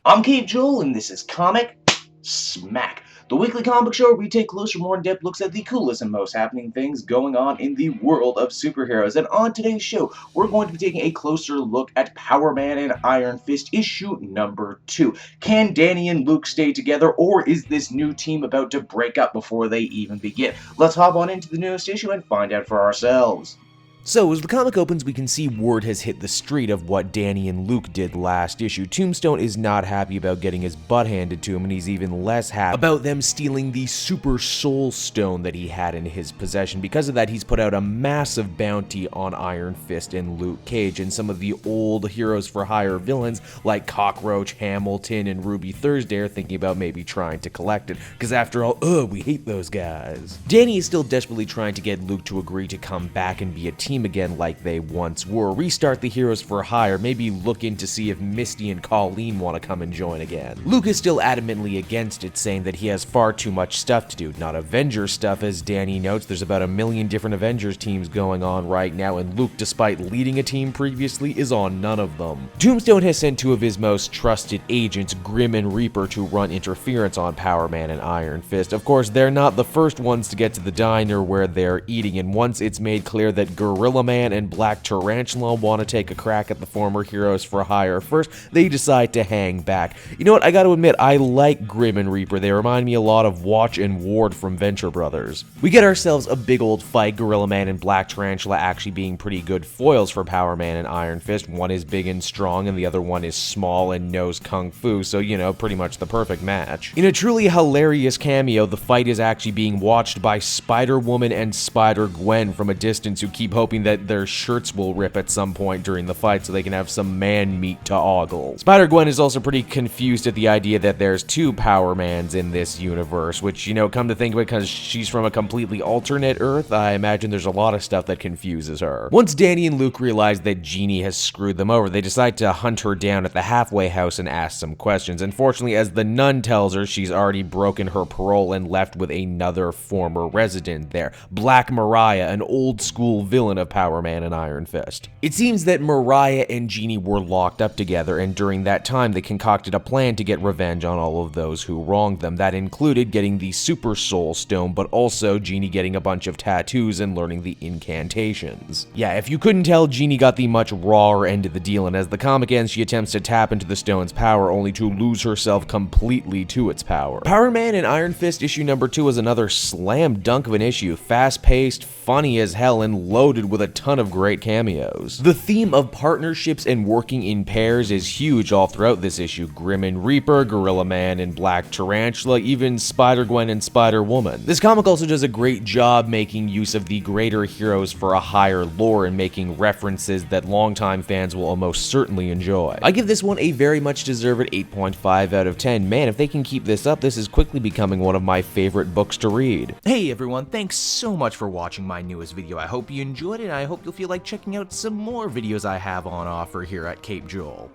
I'm Cape Joel, and this is Comic Smack, the weekly comic show where we take closer, more in-depth looks at the coolest and most happening things going on in the world of superheroes. And on today's show, we're going to be taking a closer look at Power Man and Iron Fist issue number 2. Can Danny and Luke stay together, or is this new team about to break up before they even begin? Let's hop on into the newest issue and find out for ourselves. So, as the comic opens, we can see word has hit the street of what Danny and Luke did last issue. Tombstone is not happy about getting his butt handed to him, and he's even less happy about them stealing the Super Soul Stone that he had in his possession. Because of that, he's put out a massive bounty on Iron Fist and Luke Cage, and some of the old Heroes for Hire villains like Cockroach, Hamilton, and Ruby Thursday are thinking about maybe trying to collect it, because after all, we hate those guys. Danny is still desperately trying to get Luke to agree to come back and be a team again like they once were, restart the Heroes for Hire, maybe look in to see if Misty and Colleen want to come and join again. Luke is still adamantly against it, saying that he has far too much stuff to do. Not Avengers stuff, as Danny notes. There's about 1 million different Avengers teams going on right now, and Luke, despite leading a team previously, is on none of them. Tombstone has sent 2 of his most trusted agents, Grim and Reaper, to run interference on Power Man and Iron Fist. Of course, they're not the first ones to get to the diner where they're eating, and once it's made clear that Gorilla Man and Black Tarantula want to take a crack at the former Heroes for Hire first, they decide to hang back. You know what, I gotta admit, I like Grim and Reaper. They remind me a lot of Watch and Ward from Venture Brothers. We get ourselves a big old fight, Gorilla Man and Black Tarantula actually being pretty good foils for Power Man and Iron Fist. One is big and strong, and the other one is small and knows Kung Fu, so you know, pretty much the perfect match. In a truly hilarious cameo, the fight is actually being watched by Spider-Woman and Spider-Gwen from a distance, who keep hoping that their shirts will rip at some point during the fight so they can have some man meat to ogle. Spider-Gwen is also pretty confused at the idea that there's 2 Power Mans in this universe, which, you know, come to think of it, because she's from a completely alternate Earth, I imagine there's a lot of stuff that confuses her. Once Danny and Luke realize that Jeannie has screwed them over, they decide to hunt her down at the halfway house and ask some questions. Unfortunately, as the nun tells her, she's already broken her parole and left with another former resident there, Black Mariah, an old school villain of Power Man and Iron Fist. It seems that Mariah and Jeannie were locked up together, and during that time they concocted a plan to get revenge on all of those who wronged them. That included getting the Super Soul Stone, but also Jeannie getting a bunch of tattoos and learning the incantations. Yeah, if you couldn't tell, Jeannie got the much rawer end of the deal, and as the comic ends, she attempts to tap into the stone's power, only to lose herself completely to its power. Power Man and Iron Fist issue number 2 is another slam dunk of an issue, fast-paced, funny as hell, and loaded with a ton of great cameos. The theme of partnerships and working in pairs is huge all throughout this issue. Grim and Reaper, Gorilla Man and Black Tarantula, even Spider-Gwen and Spider-Woman. This comic also does a great job making use of the greater Heroes for a Hire lore and making references that longtime fans will almost certainly enjoy. I give this one a very much deserved 8.5 out of 10. Man, if they can keep this up, this is quickly becoming one of my favorite books to read. Hey everyone, thanks so much for watching my newest video. I hope you enjoyed it, and I hope you'll feel like checking out some more videos I have on offer here at Cape Joel.